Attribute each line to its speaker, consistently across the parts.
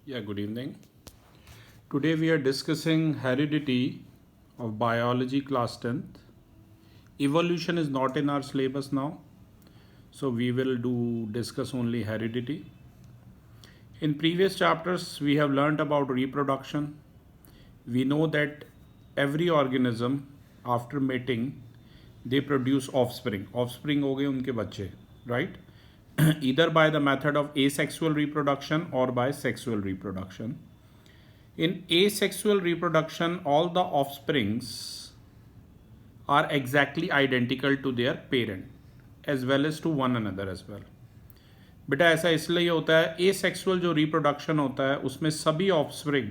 Speaker 1: Yeah, good evening. Today we are discussing heredity of biology class 10th. Evolution is not in our syllabus now, so we will discuss only heredity. In previous chapters we have learnt about reproduction. We know that every organism after mating they produce offspring. Offspring हो गए उनके बच्चे, right? Either by the method of asexual reproduction or by sexual reproduction. In asexual reproduction, all the offsprings are exactly identical to their parent as well as to one another as well. बेटा ऐसा इसलिए होता है, asexual जो reproduction होता है उसमें सभी offspring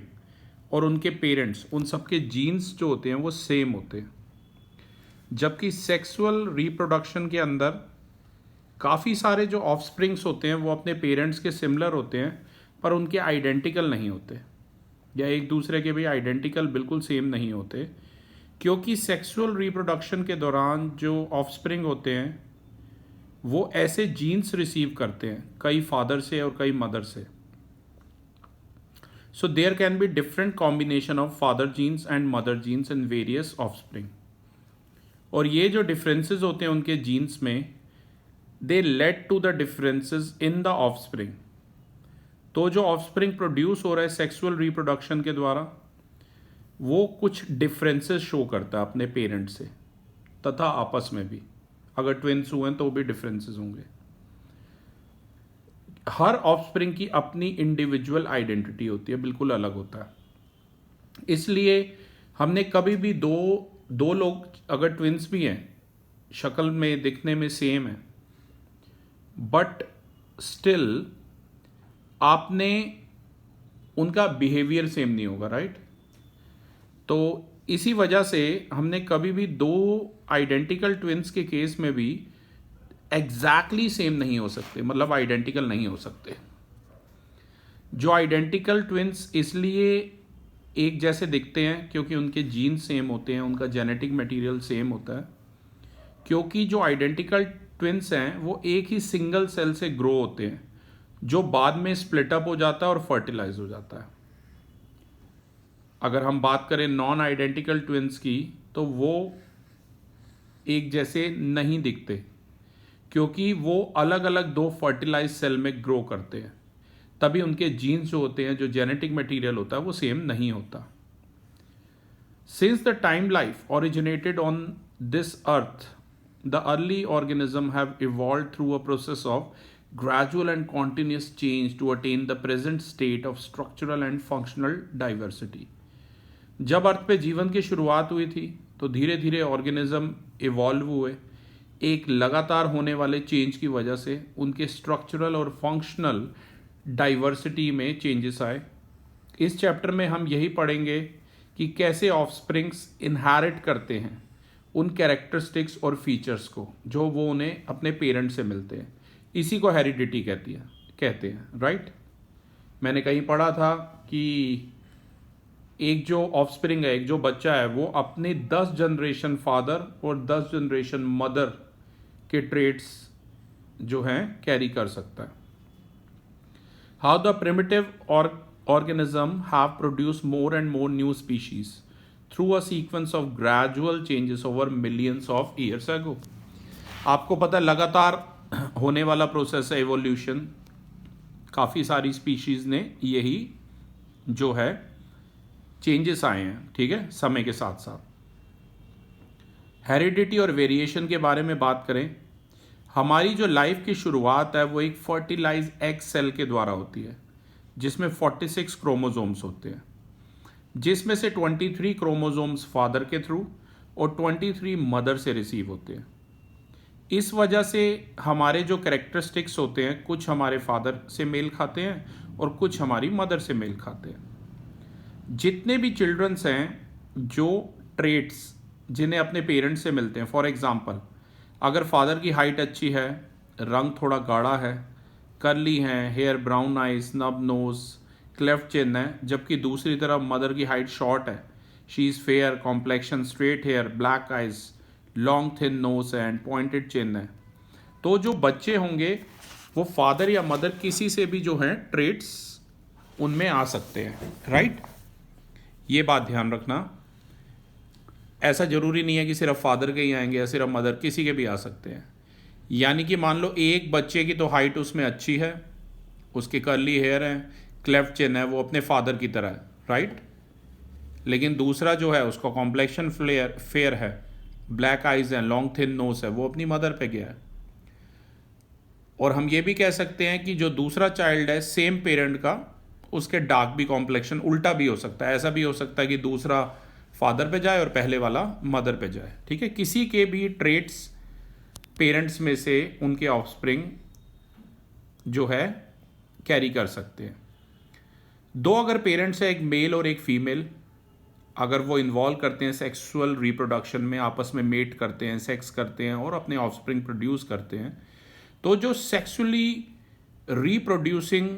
Speaker 1: और उनके पेरेंट्स उन सबके जीन्स जो होते हैं वो सेम होते हैं, जबकि सेक्सुअल रिप्रोडक्शन के अंदर काफ़ी सारे जो ऑफस्प्रिंग्स होते हैं वो अपने पेरेंट्स के सिमिलर होते हैं पर उनके आइडेंटिकल नहीं होते, या एक दूसरे के भी आइडेंटिकल बिल्कुल सेम नहीं होते, क्योंकि सेक्सुअल रिप्रोडक्शन के दौरान जो ऑफस्प्रिंग होते हैं वो ऐसे जीन्स रिसीव करते हैं कई फादर से और कई मदर से. So there can be different combination of father genes and mother genes in various offspring. और ये जो डिफरेंसेस होते हैं उनके जीन्स में, they led to the differences in the offspring. तो जो ऑफस्प्रिंग प्रोड्यूस हो रहा है सेक्सुअल रिप्रोडक्शन के द्वारा वो कुछ डिफरेंसेस शो करता है अपने पेरेंट से, तथा आपस में भी अगर ट्विंस हुए हैं तो भी डिफरेंसेस होंगे. हर ऑफस्प्रिंग की अपनी इंडिविजुअल आइडेंटिटी होती है, बिल्कुल अलग होता है. इसलिए हमने कभी भी दो लोग अगर ट्विंस भी हैं, शक्ल में दिखने में सेम है, बट स्टिल आपने उनका बिहेवियर सेम नहीं होगा, राइट? तो इसी वजह से हमने कभी भी दो आइडेंटिकल ट्विंस के केस में भी एग्जैक्टली सेम नहीं हो सकते, मतलब आइडेंटिकल नहीं हो सकते. जो आइडेंटिकल ट्विंस इसलिए एक जैसे दिखते हैं क्योंकि उनके जीन सेम होते हैं, उनका जेनेटिक मटेरियल सेम होता है. क्योंकि जो आइडेंटिकल ट्विंस हैं वो एक ही सिंगल सेल से ग्रो होते हैं जो बाद में स्प्लिट अप हो जाता है और फर्टिलाइज हो जाता है. अगर हम बात करें नॉन आइडेंटिकल ट्विंस की तो वो एक जैसे नहीं दिखते क्योंकि वो अलग अलग दो फर्टिलाइज सेल में ग्रो करते हैं, तभी उनके जीन्स जो होते हैं, जो जेनेटिक मटेरियल होता है वो सेम नहीं होता. Since the time life originated on this earth, the early organism have evolved through a process of gradual and continuous change to attain the present state of structural and functional diversity. जब अर्थ पे जीवन की शुरुआत हुई थी तो धीरे धीरे ऑर्गेनिज्म इवॉल्व हुए. एक लगातार होने वाले चेंज की वजह से उनके स्ट्रक्चरल और फंक्शनल डाइवर्सिटी में चेंजेस आए. इस चैप्टर में हम यही पढ़ेंगे कि कैसे ऑफस्प्रिंग्स इनहेरिट करते हैं उन कैरेक्टरिस्टिक्स और फीचर्स को जो वो उन्हें अपने पेरेंट से मिलते हैं. इसी को हेरिडिटी कहते हैं, राइट? मैंने कहीं पढ़ा था कि एक जो ऑफस्प्रिंग है, एक जो बच्चा है, वो अपने 10 जनरेशन फादर और 10 जनरेशन मदर के ट्रेट्स जो हैं कैरी कर सकता है. How the primitive organism have produced more and more new species through a sequence of gradual changes over millions of years ago. आपको पता है लगातार होने वाला प्रोसेस है एवोल्यूशन. काफ़ी सारी स्पीशीज़ ने यही जो है चेंजेस आए हैं, ठीक है, समय के साथ साथ. हेरिडिटी और वेरिएशन के बारे में बात करें, हमारी जो लाइफ की शुरुआत है वो एक फर्टिलाइज एग सेल के द्वारा होती है जिसमें 46 क्रोमोसोम्स होते हैं, जिसमें से 23 क्रोमोसोम्स फादर के थ्रू और 23 मदर से रिसीव होते हैं. इस वजह से हमारे जो कैरेक्टरिस्टिक्स होते हैं कुछ हमारे फादर से मेल खाते हैं और कुछ हमारी मदर से मेल खाते हैं. जितने भी चिल्ड्रंस हैं जो ट्रेट्स जिन्हें अपने पेरेंट्स से मिलते हैं, फॉर एग्जांपल अगर फादर की हाइट अच्छी है, रंग थोड़ा गाढ़ा है, कर्ली हैं, hair brown eyes, knob nose, cleft chin है, जबकि दूसरी तरफ मदर की हाइट शॉर्ट है, she is fair, complexion, straight hair, black eyes, long thin nose and pointed chin है, तो जो बच्चे होंगे वो फादर या मदर किसी से भी जो हैं ट्रेट्स उनमें आ सकते हैं, राइट। ये बात ध्यान रखना, ऐसा ज़रूरी नहीं है कि सिर्फ फादर के ही आएंगे या सिर्फ मदर, किसी के भी आ सकते हैं। यानी कि मान लो एक बच्चे की तो हाइट उसमें अच्छी है, उसके कर्ली हेयर हैं, क्लेफ्ट चिन है, वो अपने फादर की तरह है, राइट। लेकिन दूसरा जो है उसका कॉम्प्लेक्शन फेयर है, ब्लैक आइज हैं, लॉन्ग थिन नोज है, वो अपनी मदर पे गया है। और हम ये भी कह सकते हैं कि जो दूसरा चाइल्ड है सेम पेरेंट का, उसके डार्क भी कॉम्प्लेक्शन, उल्टा भी हो सकता है। ऐसा भी हो सकता है कि दूसरा फादर पे जाए और पहले वाला मदर पे जाए, ठीक है। किसी के भी ट्रेट्स पेरेंट्स में से उनके ऑफस्प्रिंग जो है कैरी कर सकते हैं। दो अगर पेरेंट्स है, एक मेल और एक फीमेल, अगर वो इन्वॉल्व करते हैं सेक्सुअल रिप्रोडक्शन में, आपस में मेट करते हैं, सेक्स करते हैं और अपने ऑफस्प्रिंग प्रोड्यूस करते हैं, तो जो सेक्सुअली रिप्रोड्यूसिंग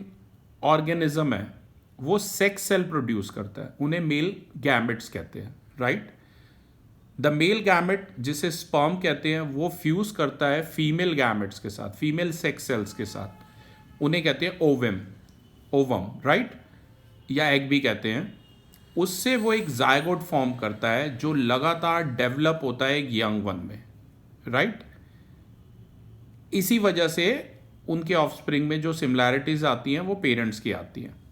Speaker 1: ऑर्गेनिज्म है वो सेक्स सेल प्रोड्यूस करता है, उन्हें मेल गैमेट्स कहते हैं, राइट। द मेल गैमेट जिसे स्पर्म कहते हैं वो फ्यूज करता है फीमेल गैमेट्स के साथ, फीमेल सेक्स सेल्स के साथ, उन्हें कहते हैं ओवम, राइट, या एग भी कहते हैं। उससे वो एक जायगोट फॉर्म करता है जो लगातार डेवलप होता है एक यंग वन में, राइट। इसी वजह से उनके ऑफस्प्रिंग में जो सिमिलैरिटीज आती हैं वो पेरेंट्स की आती हैं।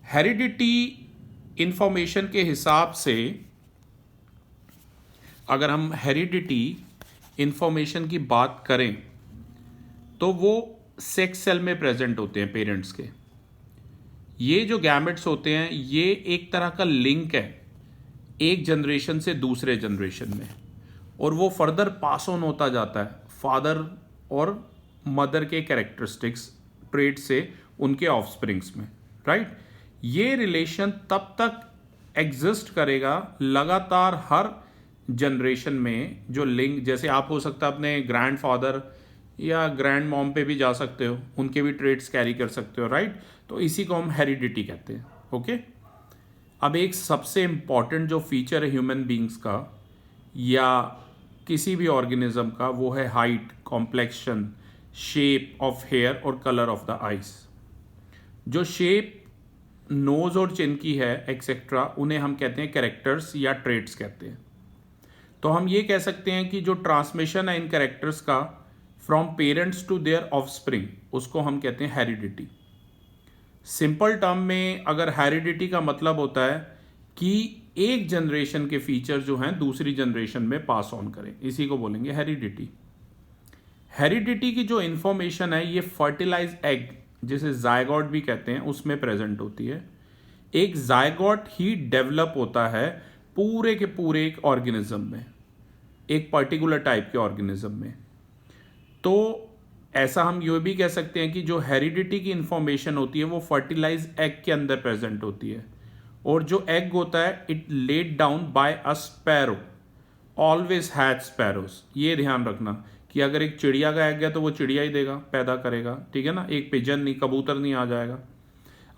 Speaker 1: हेरिडिटी इंफॉर्मेशन के हिसाब से, अगर हम हेरिडिटी इंफॉर्मेशन की बात करें तो वो सेक्स सेल में प्रेजेंट होते हैं पेरेंट्स के। ये जो गैमेट्स होते हैं ये एक तरह का लिंक है एक जनरेशन से दूसरे जनरेशन में, और वो फर्दर पास ऑन होता जाता है फादर और मदर के कैरेक्टरिस्टिक्स ट्रेट से उनके ऑफस्प्रिंग्स में, राइट। ये रिलेशन तब तक एग्जिस्ट करेगा लगातार हर जनरेशन में, जो लिंक, जैसे आप हो सकता है अपने ग्रैंड फादर या ग्रैंड मॉम पे भी जा सकते हो, उनके भी ट्रेट्स कैरी कर सकते हो, राइट। तो इसी को हम हेरिडिटी कहते हैं, ओके। अब एक सबसे इम्पॉर्टेंट जो फीचर है ह्यूमन बींग्स का या किसी भी ऑर्गेनिज्म का, वो है height, complexion, shape of hair और कलर ऑफ द आइज। जो शेप नोज और चिन की है एक्सेट्रा, उन्हें हम कहते हैं कैरेक्टर्स या ट्रेट्स कहते हैं। तो हम ये कह सकते हैं कि जो ट्रांसमिशन है इन कैरेक्टर्स का from parents to their offspring, उसको हम कहते हैं हेरिडिटी। सिंपल टर्म में अगर हेरिडिटी का मतलब होता है कि एक जनरेशन के फीचर जो हैं दूसरी जनरेशन में पास ऑन करें, इसी को बोलेंगे हेरिडिटी। हेरिडिटी की जो इंफॉर्मेशन है ये फर्टिलाइज एग, जिसे जायगॉट भी कहते हैं, उसमें प्रेजेंट होती है। एक जायगॉट ही डेवलप होता है पूरे के पूरे एक ऑर्गेनिज्म में, एक पर्टिकुलर टाइप के ऑर्गेनिज्म में। तो ऐसा हम ये भी कह सकते हैं कि जो हेरिडिटी की इंफॉर्मेशन होती है वो फर्टिलाइज एग के अंदर प्रेजेंट होती है, और जो एग होता है it laid down by a sparrow, always has sparrows. ये ध्यान रखना कि अगर एक चिड़िया का एग है तो वो चिड़िया ही देगा, पैदा करेगा, ठीक है ना, एक पिजन नहीं, कबूतर नहीं आ जाएगा।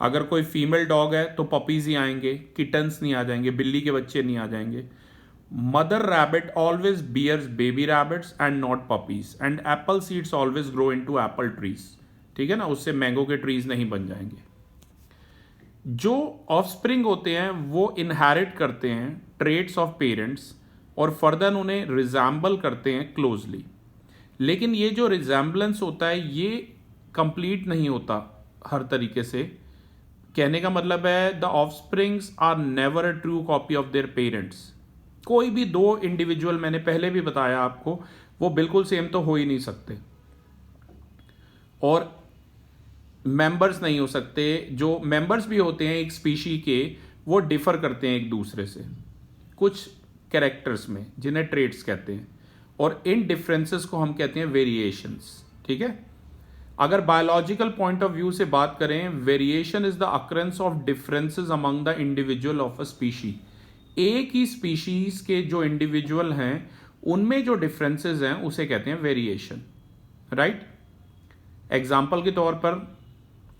Speaker 1: अगर कोई फीमेल डॉग है तो पपीज ही आएंगे, किटन्स नहीं आ जाएंगे, बिल्ली के बच्चे नहीं आ जाएंगे। Mother rabbit always bears baby rabbits and not puppies, and apple seeds always grow into apple trees, ठीक है ना, उससे मैंगो के ट्रीज नहीं बन जाएंगे। जो ऑफस्प्रिंग होते हैं वो इनहेरिट करते हैं ट्रेट्स ऑफ पेरेंट्स और फर्दर उन्हें रिजेंबल करते हैं क्लोजली। लेकिन ये जो रिजेंबलेंस होता है ये कंप्लीट नहीं होता हर तरीके से। कहने का मतलब है the offsprings are never a true copy of their parents. कोई भी दो इंडिविजुअल, मैंने पहले भी बताया आपको, वो बिल्कुल सेम तो हो ही नहीं सकते, और मेंबर्स नहीं हो सकते। जो मेंबर्स भी होते हैं एक स्पीशी के, वो डिफर करते हैं एक दूसरे से कुछ कैरेक्टर्स में, जिन्हें ट्रेट्स कहते हैं, और इन डिफरेंसेस को हम कहते हैं वेरिएशंस, ठीक है। अगर बायोलॉजिकल पॉइंट ऑफ व्यू से बात करें, variation is the occurrence of differences among the individual of a species. एक ही स्पीशीज के जो इंडिविजुअल हैं उनमें जो डिफरेंसेस हैं उसे कहते हैं वेरिएशन, राइट। एग्जाम्पल के तौर पर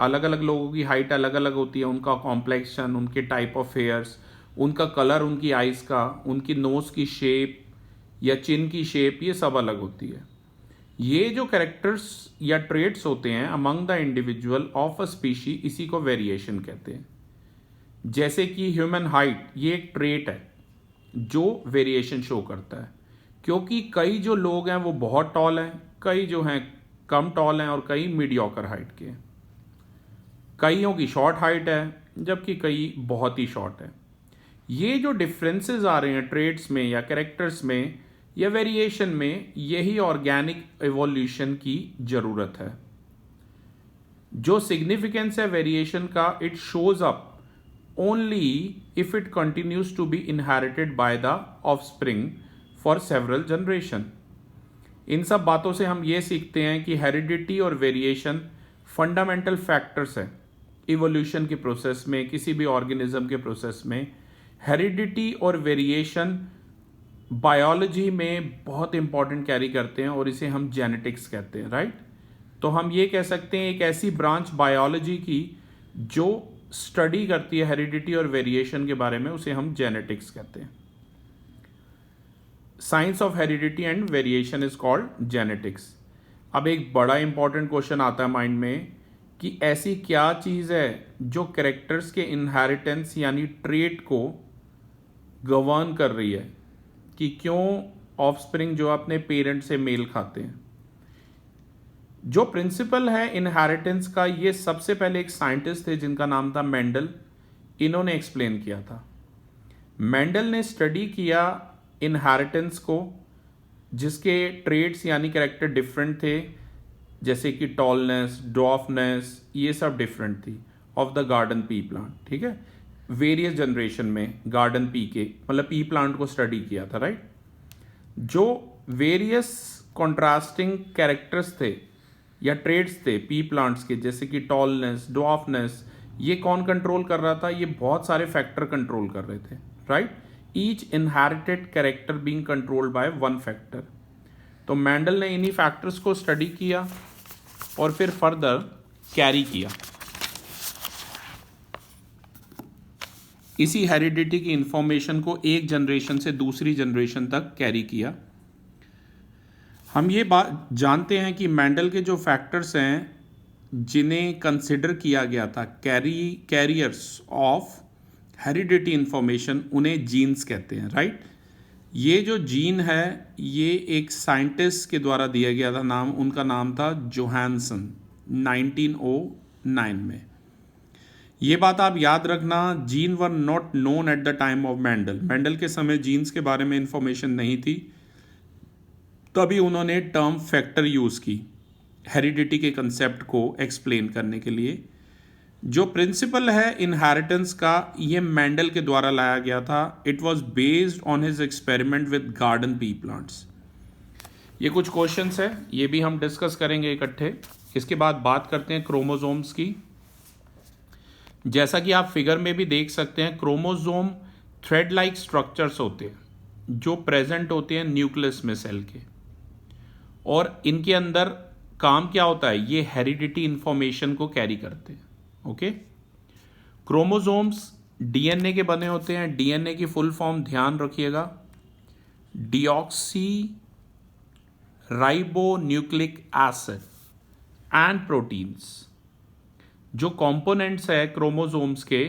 Speaker 1: अलग अलग लोगों की हाइट अलग अलग होती है, उनका कॉम्प्लेक्शन, उनके टाइप ऑफ हेयर्स, उनका कलर, उनकी आइज का, उनकी नोज की शेप या चिन की शेप, ये सब अलग होती है। ये जो कैरेक्टर्स या ट्रेट्स होते हैं among the individual of a species, इसी को वेरिएशन कहते हैं। जैसे कि ह्यूमन हाइट, ये एक ट्रेट है जो वेरिएशन शो करता है, क्योंकि कई जो लोग हैं वो बहुत टॉल हैं, कई जो हैं कम टॉल हैं और कई मीडियोकर हाइट के हैं। कईयों की शॉर्ट हाइट है जबकि कई बहुत ही शॉर्ट है। ये जो डिफरेंसेस आ रहे हैं ट्रेट्स में या कैरेक्टर्स में या वेरिएशन में, यही ऑर्गेनिक एवोल्यूशन की ज़रूरत है। जो सिग्निफिकेंस है वेरिएशन का, it shows up only if it continues to be inherited by the offspring for several generation. इन सब बातों से हम ये सीखते हैं कि हेरिडिटी और वेरिएशन फंडामेंटल फैक्टर्स हैं इवोल्यूशन के प्रोसेस में, किसी भी ऑर्गेनिज्म के प्रोसेस में। हेरिडिटी और वेरिएशन बायोलॉजी में बहुत इंपॉर्टेंट कैरी करते हैं और इसे हम जेनेटिक्स कहते हैं, राइट। तो हम ये कह सकते हैं एक ऐसी ब्रांच बायोलॉजी की जो स्टडी करती है हेरिडिटी और वेरिएशन के बारे में, उसे हम जेनेटिक्स कहते हैं। Science of heredity and variation is called genetics. अब एक बड़ा इंपॉर्टेंट क्वेश्चन आता है माइंड में कि ऐसी क्या चीज़ है जो कैरेक्टर्स के इनहेरिटेंस यानी ट्रेट को गवर्न कर रही है, कि क्यों ऑफस्प्रिंग जो अपने पेरेंट से मेल खाते हैं। जो प्रिंसिपल है इनहेरिटेंस का, ये सबसे पहले एक साइंटिस्ट थे जिनका नाम था मेंडल, इन्होंने एक्सप्लेन किया था। मेंडल ने स्टडी किया इनहेरिटेंस को, जिसके ट्रेट्स यानी कैरेक्टर डिफरेंट थे, जैसे कि टॉलनेस, ड्वार्फनेस, ये सब डिफरेंट थी of the garden pea plant, ठीक है। वेरियस जनरेशन में गार्डन पी के, मतलब पी प्लांट को स्टडी किया था, राइट। जो वेरियस कॉन्ट्रास्टिंग कैरेक्टर्स थे या ट्रेड्स थे पी प्लांट्स के, जैसे कि टॉलनेस, ड्वार्फनेस, ये कौन कंट्रोल कर रहा था? ये बहुत सारे फैक्टर कंट्रोल कर रहे थे, right. Each inherited character being controlled by one factor. तो मेंडल ने इन्हीं फैक्टर्स को स्टडी किया और फिर फर्दर कैरी किया। इसी हेरिडिटी की इंफॉर्मेशन को एक जनरेशन से दूसरी जनरेशन तक कैरी किया। हम ये बात जानते हैं कि मेंडल के जो फैक्टर्स हैं जिन्हें कंसिडर किया गया था कैरियर्स ऑफ हेरिडिटी इंफॉर्मेशन, उन्हें जीन्स कहते हैं, राइट। ये जो जीन है ये एक साइंटिस्ट के द्वारा दिया गया था नाम, उनका नाम था जोहानसन, 1909 में। ये बात आप याद रखना, gene were not known at the time of Mendel. Mendel के समय जीन्स के बारे में इंफॉर्मेशन नहीं थी, तभी उन्होंने टर्म फैक्टर यूज़ की हेरिडिटी के कंसेप्ट को एक्सप्लेन करने के लिए। जो प्रिंसिपल है इनहेरिटेंस का, ये मेंडल के द्वारा लाया गया था। It was based on his experiment with garden pea plants. ये कुछ क्वेश्चंस है, ये भी हम डिस्कस करेंगे इकट्ठे। इसके बाद बात करते हैं क्रोमोसोम्स की। जैसा कि आप फिगर में भी देख सकते हैं, क्रोमोसोम थ्रेड लाइक स्ट्रक्चर्स होते हैं जो प्रेजेंट होते हैं न्यूक्लियस में सेल के, और इनके अंदर काम क्या होता है? ये हेरिडिटी इंफॉर्मेशन को कैरी करते हैं, ओके। क्रोमोसोम्स डीएनए के बने होते हैं। डीएनए की फुल फॉर्म ध्यान रखिएगा, deoxy ribo nucleic acid and proteins. जो कंपोनेंट्स है क्रोमोसोम्स के,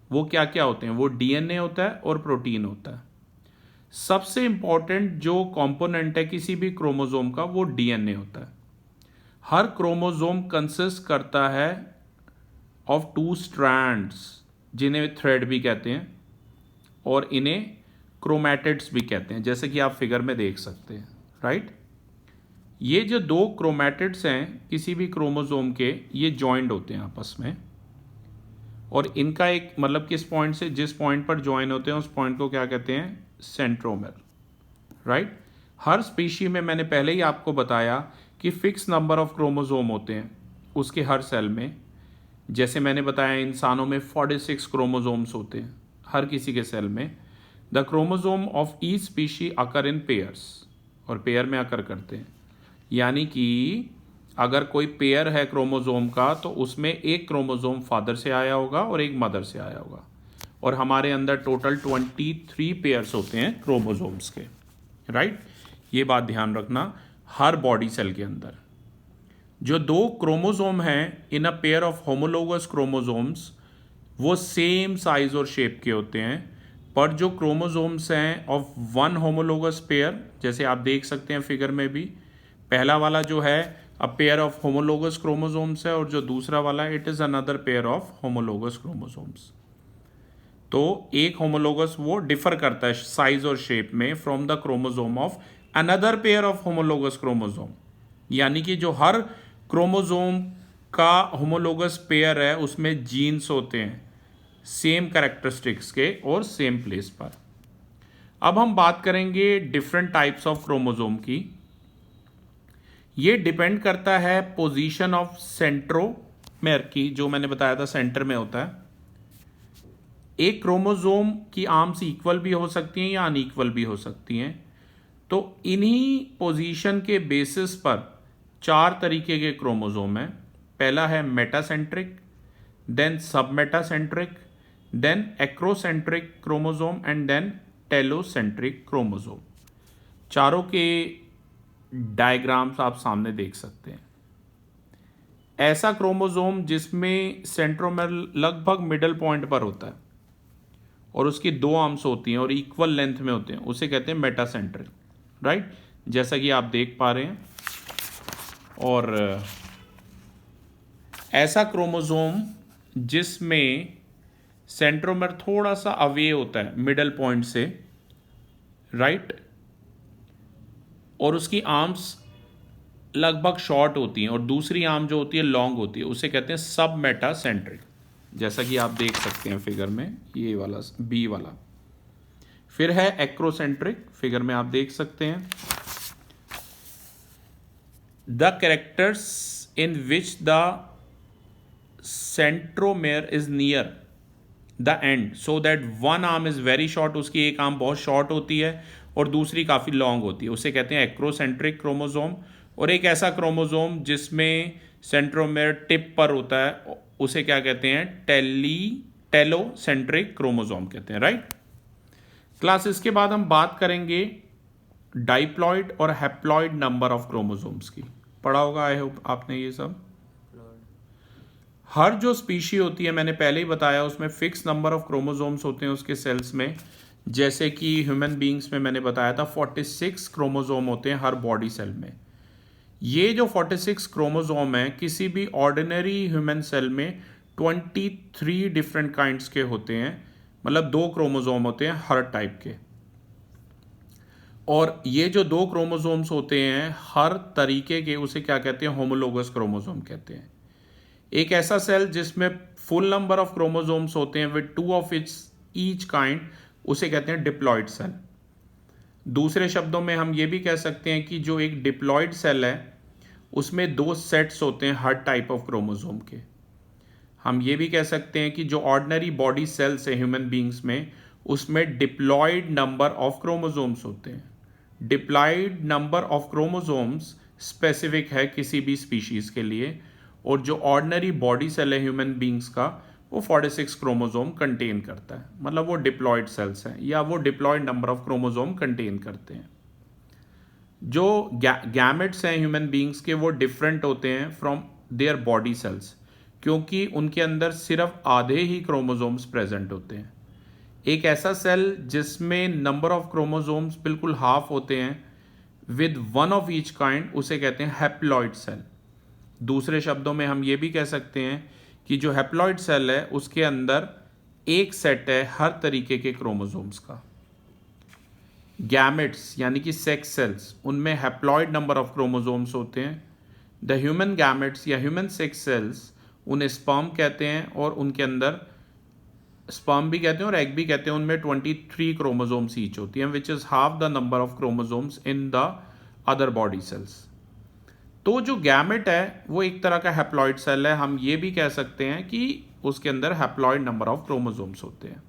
Speaker 1: वो क्या क्या होते हैं? वो डीएनए होता है और प्रोटीन होता है। सबसे इंपॉर्टेंट जो कंपोनेंट है किसी भी क्रोमोसोम का, वो डीएनए होता है। हर क्रोमोसोम कंसिस्ट करता है ऑफ 2 स्ट्रैंड्स, जिन्हें थ्रेड भी कहते हैं, और इन्हें क्रोमैटिड्स भी कहते हैं, जैसे कि आप फिगर में देख सकते हैं, राइट। ये जो 2 क्रोमैटिड्स हैं किसी भी क्रोमोसोम के, ये जॉइंड होते हैं आपस में, और इनका एक मतलब किस पॉइंट से जिस पॉइंट पर ज्वाइन होते हैं उस पॉइंट को क्या कहते हैं? Centromere, right. हर स्पीशी में मैंने पहले ही आपको बताया कि फिक्स नंबर ऑफ क्रोमोसोम होते हैं उसके हर सेल में। जैसे मैंने बताया इंसानों में 46 क्रोमोसोम्स होते हैं हर किसी के सेल में। The chromosome of each species occur in pairs, और पेयर में अकर करते हैं, यानी कि अगर कोई पेयर है क्रोमोसोम का तो उसमें एक क्रोमोसोम फादर से आया होगा और एक मदर से आया होगा, और हमारे अंदर टोटल 23 पेयर्स होते हैं क्रोमोसोम्स के, राइट। ये बात ध्यान रखना। हर बॉडी सेल के अंदर। जो दो क्रोमोसोम हैं in a pair of homologous chromosomes वो सेम साइज और शेप के होते हैं, पर जो क्रोमोसोम्स हैं ऑफ वन होमोलोगस पेयर, जैसे आप देख सकते हैं फिगर में भी, पहला वाला जो है अ पेयर ऑफ होमोलोगस क्रोमोसोम्स है और जो दूसरा वाला it is another pair of homologous chromosomes. तो एक होमोलोगस वो डिफर करता है साइज और शेप में from the chromosome of another pair of homologous chromosome, यानी कि जो हर क्रोमोसोम का होमोलोगस पेयर है उसमें जीन्स होते हैं सेम कैरेक्टरिस्टिक्स के और सेम प्लेस पर। अब हम बात करेंगे डिफरेंट टाइप्स ऑफ क्रोमोसोम की। ये डिपेंड करता है पोजीशन ऑफ सेंट्रोमेर की, जो मैंने बताया था सेंटर में होता है। एक क्रोमोसोम की आर्म्स इक्वल भी हो सकती हैं या अनइक्वल भी हो सकती हैं। तो इन्हीं पोजीशन के बेसिस पर चार तरीके के क्रोमोसोम हैं। पहला है metacentric, then submetacentric, then acrocentric chromosome and then telocentric chromosome. चारों के डायग्राम्स आप सामने देख सकते हैं। ऐसा क्रोमोसोम जिसमें सेंट्रोमेर लगभग मिडल पॉइंट पर होता है और उसकी दो आर्म्स होती हैं और इक्वल लेंथ में होते हैं, उसे कहते हैं मेटासेंट्रिक, राइट, जैसा कि आप देख पा रहे हैं। और ऐसा क्रोमोसोम जिसमें सेंट्रोमेर थोड़ा सा अवे होता है मिडल पॉइंट से, राइट, और उसकी आर्म्स लगभग शॉर्ट होती हैं और दूसरी आर्म जो होती है लॉन्ग होती है, उसे कहते हैं सब मेटासेंट्रिक, जैसा कि आप देख सकते हैं फिगर में, ये वाला बी वाला। फिर है एक्रोसेंट्रिक, फिगर में आप देख सकते हैं। The characters in which the centromere is near the and so that one arm is very short, उसकी एक आर्म बहुत शॉर्ट होती है और दूसरी काफ़ी लॉन्ग होती है, उसे कहते हैं एक्रोसेंट्रिक क्रोमोसोम। और एक ऐसा क्रोमोसोम जिसमें सेंट्रोमेर टिप पर होता है उसे क्या कहते हैं, टेलोसेंट्रिक क्रोमोसोम कहते हैं, राइट। क्लास इसके बाद हम बात करेंगे डाइप्लॉइड और हैप्लॉइड नंबर ऑफ क्रोमोसोम्स की। पढ़ा होगा आई होप आपने ये सब। हर जो स्पीशी होती है, मैंने पहले ही बताया, उसमें फिक्स नंबर ऑफ क्रोमोसोम्स होते हैं उसके सेल्स में। जैसे कि ह्यूमन बींग्स में मैंने बताया था 46 क्रोमोसोम होते हैं हर बॉडी सेल में। ये जो 46 क्रोमोसोम हैं किसी भी ऑर्डिनरी ह्यूमन सेल में 23 डिफरेंट काइंड्स के होते हैं, मतलब 2 क्रोमोसोम होते हैं हर टाइप के। और ये जो 2 क्रोमोसोम्स होते हैं हर तरीके के, उसे क्या कहते हैं, होमोलोगस क्रोमोसोम कहते हैं। एक ऐसा सेल जिसमें फुल नंबर ऑफ क्रोमोसोम्स होते हैं with 2 of its each kind, उसे कहते हैं डिप्लॉइड सेल। दूसरे शब्दों में हम ये भी कह सकते हैं कि जो एक डिप्लॉइड सेल है उसमें 2 सेट्स होते हैं हर टाइप ऑफ क्रोमोसोम के। हम ये भी कह सकते हैं कि जो ऑर्डिनरी बॉडी सेल्स है ह्यूमन बींग्स में, उसमें डिप्लॉइड नंबर ऑफ क्रोमोसोम्स होते हैं। Diploid number of chromosomes specific है किसी भी स्पीशीज के लिए, और जो ऑर्डिनरी बॉडी सेल है ह्यूमन बींग्स का वो 46 क्रोमोसोम कंटेन करता है, मतलब वो डिप्लॉइड सेल्स हैं या वो diploid number of chromosome contain करते हैं। जो गैमेट्स हैं ह्यूमन बींग्स के वो डिफरेंट होते हैं फ्रॉम देयर बॉडी सेल्स, क्योंकि उनके अंदर सिर्फ आधे ही क्रोमोसोम्स प्रेजेंट होते हैं। एक ऐसा सेल जिसमें नंबर ऑफ क्रोमोसोम्स बिल्कुल हाफ होते हैं विद 1 ऑफ ईच काइंड, उसे कहते हैं हैप्लॉइड सेल। दूसरे शब्दों में हम ये भी कह सकते हैं कि जो हैप्लॉइड सेल है उसके अंदर एक सेट है हर तरीके के क्रोमोसोम्स का। गैमेट्स यानी कि सेक्स सेल्स, उनमें हैप्लॉइड नंबर ऑफ क्रोमोसोम्स होते हैं। द ह्यूमन गैमेट्स या ह्यूमन सेक्स सेल्स, उन्हें स्पर्म कहते हैं और उनके अंदर स्पर्म भी कहते हैं और एग भी कहते हैं, उनमें 23 क्रोमोसोम्स ईच होती हैं, which is half the number of chromosomes in the other body cells. तो जो गैमेट है वो एक तरह का हैप्लॉइड सेल है। हम ये भी कह सकते हैं कि उसके अंदर हैप्लॉइड नंबर ऑफ क्रोमोसोम्स होते हैं।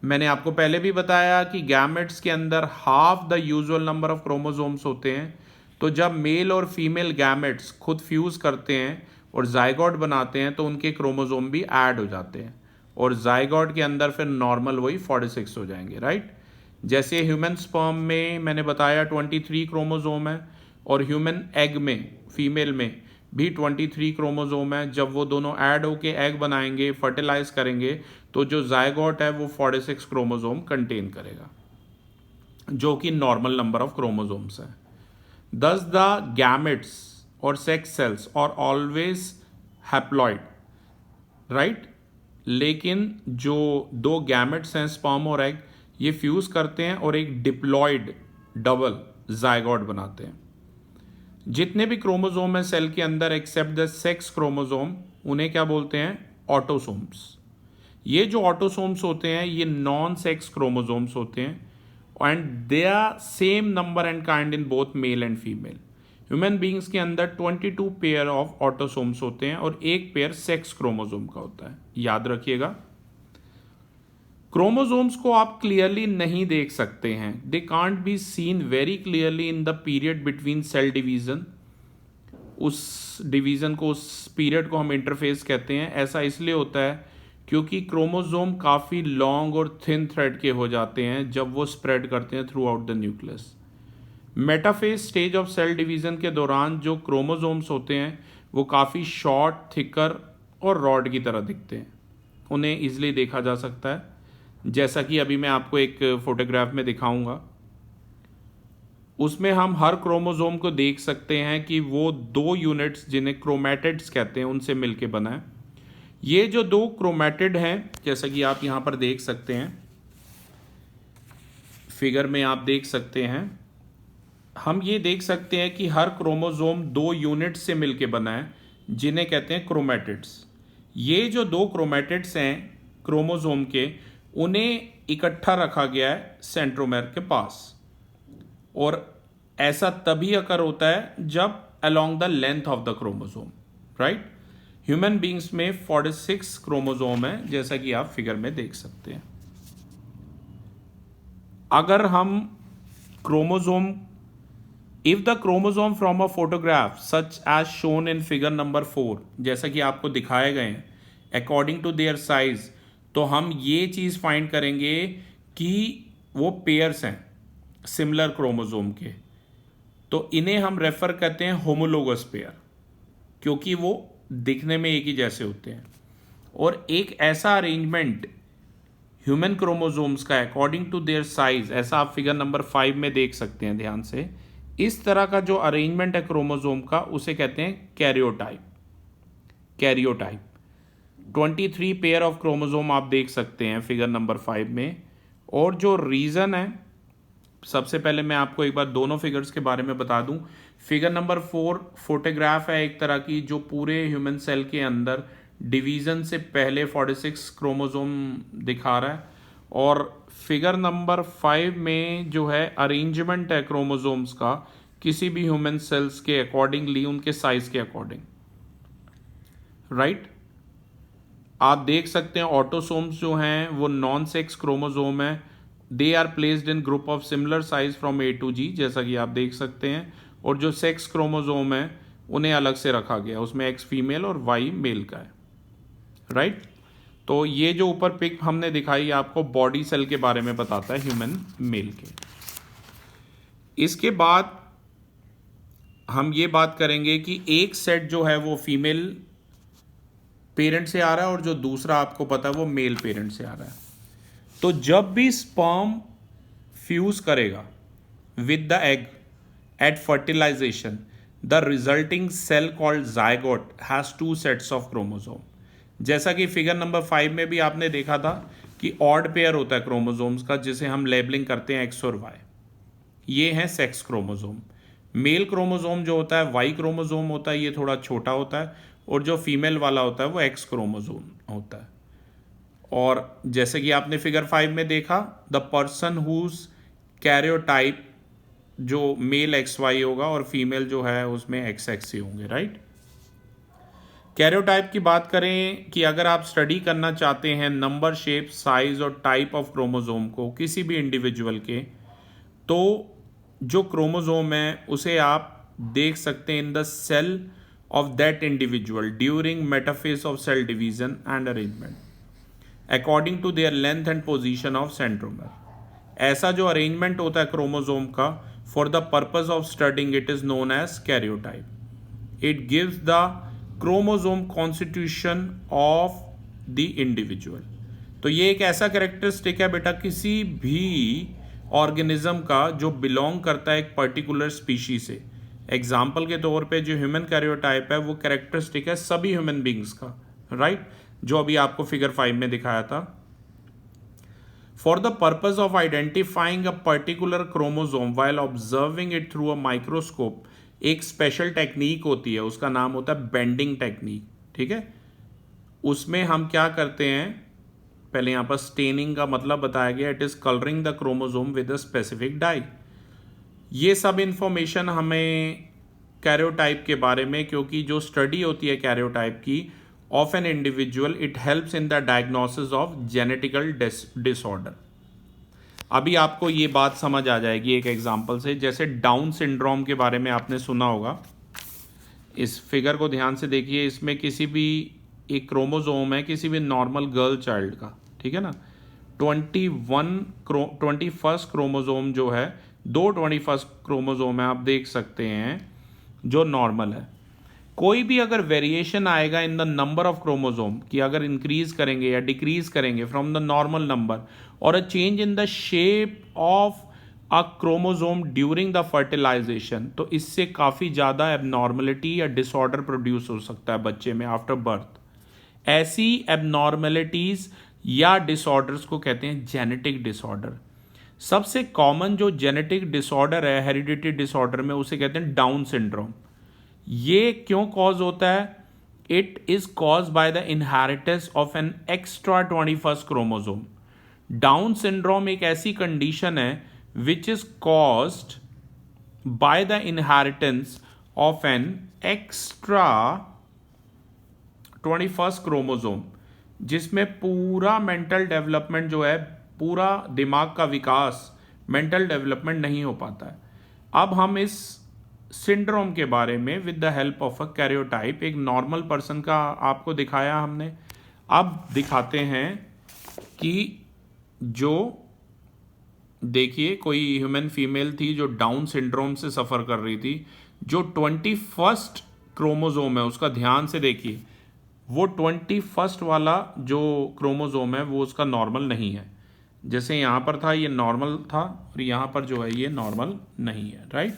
Speaker 1: मैंने आपको पहले भी बताया कि गैमेट्स के अंदर half the usual number of chromosomes होते हैं। तो जब मेल और फीमेल गैमेट्स खुद फ्यूज करते हैं और जाइगोट बनाते हैं तो उनके क्रोमोसोम भी ऐड हो जाते हैं और जाइगोट के अंदर फिर नॉर्मल वही 46 हो जाएंगे, राइट। जैसे ह्यूमन स्पर्म में मैंने बताया 23 क्रोमोसोम है, और ह्यूमन एग में, फीमेल में भी 23 क्रोमोसोम है। जब वो दोनों ऐड होके एग बनाएंगे, फर्टिलाइज करेंगे, तो जो जायगोट है वो 46 क्रोमोसोम कंटेन करेगा, जो कि नॉर्मल नंबर ऑफ क्रोमोसोम्स है। Thus the gametes or sex cells are always haploid, right? लेकिन जो दो गैमेट्स हैं, स्पर्म और एग, ये फ्यूज करते हैं और एक डिप्लॉयड डबल जायगोट बनाते हैं। जितने भी क्रोमोसोम हैं सेल के अंदर एक्सेप्ट द सेक्स क्रोमोसोम, उन्हें क्या बोलते हैं? ऑटोसोम्स। ये जो ऑटोसोम्स होते हैं ये नॉन सेक्स क्रोमोसोम्स होते हैं and they are same number and kind in both male and female. Human beings के अंदर 22 पेयर ऑफ ऑटोसोम्स होते हैं और एक पेयर सेक्स क्रोमोसोम का होता है, याद रखिएगा। क्रोमोसोम्स को आप क्लियरली नहीं देख सकते हैं, they can't be seen very clearly in the period between cell division. उस डिवीजन को, उस पीरियड को हम इंटरफेस कहते हैं। ऐसा इसलिए होता है क्योंकि क्रोमोसोम काफ़ी लॉन्ग और थिन थ्रेड के हो जाते हैं जब वो स्प्रेड करते हैं throughout the nucleus. Metaphase stage of cell division के दौरान जो क्रोमोसोम्स होते हैं वो काफ़ी शॉर्ट, थिकर और रॉड की तरह दिखते हैं। उन्हें ईजिली देखा जा सकता है, जैसा कि अभी मैं आपको एक फोटोग्राफ में दिखाऊंगा। उसमें हम हर क्रोमोसोम को देख सकते हैं कि वो दो यूनिट्स जिन्हें क्रोमैटिड्स कहते हैं उनसे मिलके बना है। ये जो दो क्रोमैटिड हैं, जैसा कि आप यहाँ पर देख सकते हैं, फिगर में आप देख सकते हैं, हम ये देख सकते हैं कि हर क्रोमोसोम दो यूनिट्स से मिलके बना है जिन्हें कहते हैं क्रोमैटिड्स। ये जो दो क्रोमैटिड्स हैं क्रोमोसोम के, उन्हें इकट्ठा रखा गया है सेंट्रोमेर के पास, और ऐसा तभी अकर होता है जब along the length of the chromosome, right. Human beings में 46 क्रोमोसोम है, जैसा कि आप फिगर में देख सकते हैं। अगर हम chromosome, if the chromosome from a photograph such as shown in figure number 4, जैसा कि आपको दिखाए गए हैं, अकॉर्डिंग टू देयर साइज, तो हम ये चीज फाइंड करेंगे कि वो पेयर्स हैं सिमिलर क्रोमोसोम के। तो इन्हें हम रेफर करते हैं होमोलोगस पेयर, क्योंकि वो दिखने में एक ही जैसे होते हैं। और एक ऐसा अरेंजमेंट ह्यूमन क्रोमोसोम्स का अकॉर्डिंग टू देयर साइज, ऐसा आप फिगर नंबर 5 में देख सकते हैं ध्यान से। इस तरह का जो अरेंजमेंट है क्रोमोसोम का, उसे कहते हैं karyotype. Karyotype 23 pair of chromosome आप देख सकते हैं फिगर नंबर 5 में। और जो रीज़न है, सबसे पहले मैं आपको एक बार दोनों फिगर्स के बारे में बता दूं। फिगर नंबर 4 फोटोग्राफ है एक तरह की, जो पूरे ह्यूमन सेल के अंदर डिवीज़न से पहले 46 क्रोमोसोम दिखा रहा है। और फिगर नंबर 5 में जो है अरेंजमेंट है क्रोमोसोम्स का किसी भी ह्यूमन सेल्स के अकॉर्डिंगली, उनके साइज के अकॉर्डिंग, राइट। आप देख सकते हैं ऑटोसोम्स जो हैं वो नॉन सेक्स क्रोमोसोम है, they are placed in group of similar size from A to G, जैसा कि आप देख सकते हैं। और जो सेक्स क्रोमोसोम है उन्हें अलग से रखा गया, उसमें X फीमेल और Y मेल का है, राइट। तो ये जो ऊपर पिक हमने दिखाई आपको बॉडी सेल के बारे में बताता है ह्यूमन मेल के। इसके बाद हम ये बात करेंगे कि एक सेट जो है वो फीमेल पेरेंट से आ रहा है और जो दूसरा आपको पता है वो मेल पेरेंट से आ रहा है। तो जब भी स्पर्म फ्यूज करेगा with the egg at fertilisation, the resulting cell called zygote has 2 sets of chromosome. जैसा कि फिगर नंबर 5 में भी आपने देखा था कि ऑड पेयर होता है क्रोमोसोम्स का, जिसे हम लेबलिंग करते हैं X और Y। ये हैं सेक्स क्रोमोसोम। मेल क्रोमोसोम जो होता है Y क्रोमोसोम होता है, ये थोड़ा छोटा होता है, और जो फीमेल वाला होता है वो X क्रोमोसोम होता है। और जैसे कि आपने फिगर 5 में देखा, द पर्सन हुज कैरियोटाइप जो मेल XY होगा और फीमेल जो है उसमें XX ही होंगे, राइट। कैरियोटाइप की बात करें कि अगर आप स्टडी करना चाहते हैं नंबर, शेप, साइज और टाइप ऑफ क्रोमोसोम को किसी भी इंडिविजुअल के, तो जो क्रोमोसोम है उसे आप देख सकते हैं in the cell of that individual during metaphase of cell division and arrangement according to their length and position of centromere. ऐसा जो अरेंजमेंट होता है क्रोमोसोम का For the purpose of studying, it is known as karyotype. It gives the chromosome constitution of the individual. तो ये एक ऐसा characteristic है बेटा किसी भी ऑर्गेनिज्म का जो बिलोंग करता है एक पर्टिकुलर स्पीशीज से. एग्जाम्पल के तौर पे जो ह्यूमन कैरियोटाइप है वो कैरेक्टरिस्टिक है सभी ह्यूमन बींग्स का, राइट, जो अभी आपको फिगर 5 में दिखाया था. For the purpose of identifying a particular chromosome while observing it through a microscope, एक स्पेशल टेक्निक होती है, उसका नाम होता है बेंडिंग टेक्निक. ठीक है, उसमें हम क्या करते हैं, पहले यहाँ पर स्टेनिंग का मतलब बताया गया, it is colouring the chromosome with a specific dye. ये सब इंफॉर्मेशन हमें कैरियोटाइप के बारे में, क्योंकि जो स्टडी होती है कैरियोटाइप की of an individual, it helps in the diagnosis of genetical disorder. अभी आपको ये बात समझ आ जाएगी एक एग्जांपल से. जैसे डाउन सिंड्रोम के बारे में आपने सुना होगा. इस फिगर को ध्यान से देखिए, इसमें किसी भी एक क्रोमोसोम है किसी भी नॉर्मल गर्ल चाइल्ड का, ठीक है ना. 21 क्रोमोसोम जो है, 21 क्रोमोसोम है, आप देख सकते हैं, जो नॉर्मल है. कोई भी अगर वेरिएशन आएगा in the number of chromosome, कि अगर इंक्रीज करेंगे या डिक्रीज करेंगे फ्रॉम द नॉर्मल नंबर, और a change in the shape of a chromosome during the fertilisation, तो इससे काफ़ी ज़्यादा एबनॉर्मलिटी या डिसऑर्डर प्रोड्यूस हो सकता है बच्चे में आफ्टर बर्थ. ऐसी एबनॉर्मलिटीज़ या डिसऑर्डर्स को कहते हैं जेनेटिक डिसऑर्डर. सबसे कॉमन जो जेनेटिक डिसऑर्डर है हेरिडिटी डिसऑर्डर में, उसे कहते हैं डाउन सिंड्रोम. ये क्यों कॉज होता है? It is cause by the inheritance of an extra 21 chromosome. Down syndrome एक ऐसी कंडीशन है which is caused by the inheritance of an extra 21 chromosome, जिसमें पूरा मेंटल डेवलपमेंट जो है, पूरा दिमाग का विकास, मेंटल डेवलपमेंट नहीं हो पाता है. अब हम इस सिंड्रोम के बारे में with the help of a karyotype, एक नॉर्मल पर्सन का आपको दिखाया हमने. अब दिखाते हैं कि जो देखिए कोई ह्यूमन फीमेल थी जो डाउन सिंड्रोम से सफ़र कर रही थी. जो 21 क्रोमोसोम है उसका ध्यान से देखिए, वो 21 वाला जो क्रोमोसोम है वो उसका नॉर्मल नहीं है. जैसे यहाँ पर था ये नॉर्मल था, और यहाँ पर जो है ये नॉर्मल नहीं है, राइट.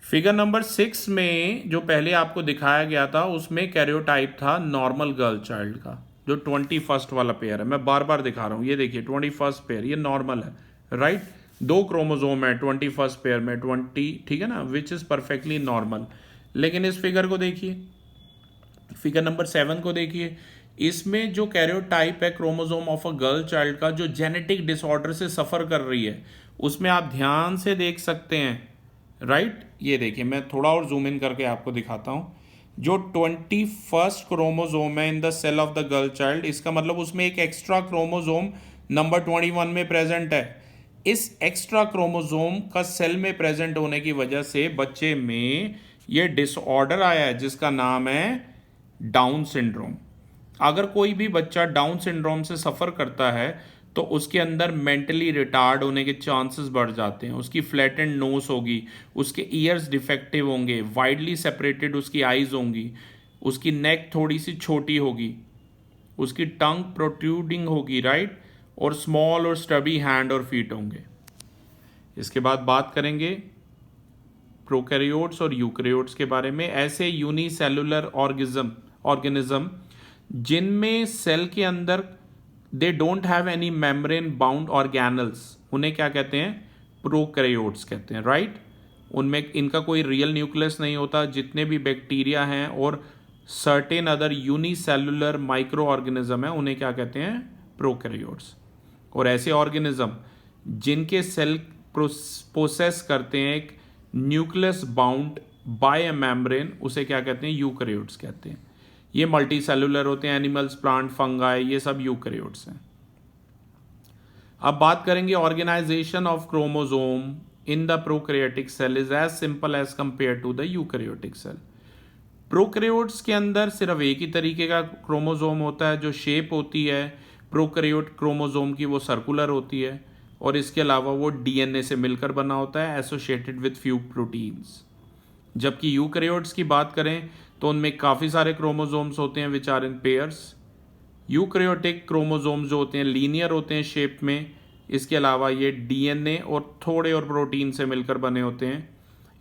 Speaker 1: फिगर नंबर 6 में जो पहले आपको दिखाया गया था उसमें कैरियोटाइप था नॉर्मल गर्ल चाइल्ड का, जो 21 वाला पेयर है. मैं बार बार दिखा रहा हूँ, ये देखिए 21 पेयर, ये नॉर्मल है, राइट. 2 क्रोमोसोम है 21 पेयर में, 20, ठीक है ना, विच इज़ परफेक्टली नॉर्मल. लेकिन इस फिगर को देखिए, फिगर नंबर 7 को देखिए, इसमें जो कैरियोटाइप है chromosome of a girl child का, जो जेनेटिक डिसऑर्डर से सफ़र कर रही है, उसमें आप ध्यान से देख सकते हैं, राइट. ये देखिए, मैं थोड़ा और जूम इन करके आपको दिखाता हूँ. जो 21 क्रोमोसोम है in the cell of the girl child, इसका मतलब उसमें एक एक्स्ट्रा क्रोमोसोम नंबर 21 में प्रेजेंट है. इस एक्स्ट्रा क्रोमोसोम का सेल में प्रेजेंट होने की वजह से बच्चे में ये डिसऑर्डर आया है जिसका नाम है डाउन सिंड्रोम. अगर कोई भी बच्चा डाउन सिंड्रोम से सफ़र करता है तो उसके अंदर मेंटली रिटार्ड होने के चांसेस बढ़ जाते हैं. उसकी फ्लैटेंड नोज होगी, उसके ईयर्स डिफेक्टिव होंगे, वाइडली सेपरेटेड उसकी आइज़ होंगी, उसकी नेक थोड़ी सी छोटी होगी, उसकी टंग प्रोट्रूडिंग होगी, राइट, और स्मॉल और स्टबी हैंड और फीट होंगे. इसके बाद बात करेंगे प्रोकैरियोट्स और यूकैरियोट्स के बारे में. ऐसे यूनिसेलुलर ऑर्गेनिज्म जिनमें सेल के अंदर they don't have any membrane bound organelles, उन्हें क्या कहते हैं? प्रोकैरियोट्स कहते हैं, राइट. उनमें इनका कोई रियल न्यूक्लियस नहीं होता. जितने भी बैक्टीरिया हैं और certain other unicellular micro organism हैं उन्हें क्या कहते हैं? प्रोकैरियोट्स. और ऐसे ऑर्गेनिज्म जिनके सेल प्रोसेस करते हैं एक nucleus bound by A membrane, उसे क्या कहते हैं? यूकैरियोट्स कहते हैं. ये मल्टी सेलुलर होते हैं. एनिमल्स, प्लांट, फंगाई, ये सब यूकैरियोट्स हैं. अब बात करेंगे organisation of chromosome in the prokaryotic cell is as simple as compare to the eukaryotic cell. Prokaryotes के अंदर सिर्फ एक ही तरीके का क्रोमोसोम होता है. जो शेप होती है प्रोकैरियोट क्रोमोसोम की वो सर्कुलर होती है. और इसके अलावा वो डीएनए से मिलकर बना होता है, एसोसिएटेड विद फ्यू प्रोटीन्स। जबकि यूकैरियोट्स की बात करें तो उनमें काफ़ी सारे क्रोमोसोम्स होते हैं which are in pairs. Eukaryotic chromosomes जो होते हैं लीनियर होते हैं शेप में। इसके अलावा ये डीएनए और थोड़े और प्रोटीन से मिलकर बने होते हैं।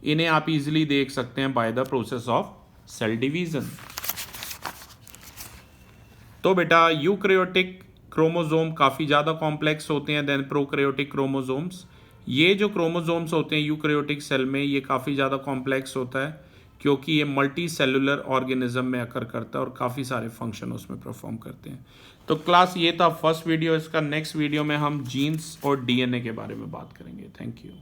Speaker 1: इन्हें आप इजीली देख सकते हैं by the process of cell division. तो बेटा यूकैरियोटिक क्रोमोसोम काफ़ी ज़्यादा कॉम्प्लेक्स होते हैं देन प्रोकैरियोटिक क्रोमोसोम्स। ये जो क्रोमोसोम्स होते हैं यूकैरियोटिक सेल में ये काफ़ी ज़्यादा कॉम्प्लेक्स होता है क्योंकि ये मल्टी सेलुलर ऑर्गेनिज्म में अकर करता है और काफ़ी सारे फंक्शन उसमें परफॉर्म करते हैं। तो क्लास ये था फर्स्ट वीडियो। इसका नेक्स्ट वीडियो में हम जीन्स और डीएनए के बारे में बात करेंगे। Thank you.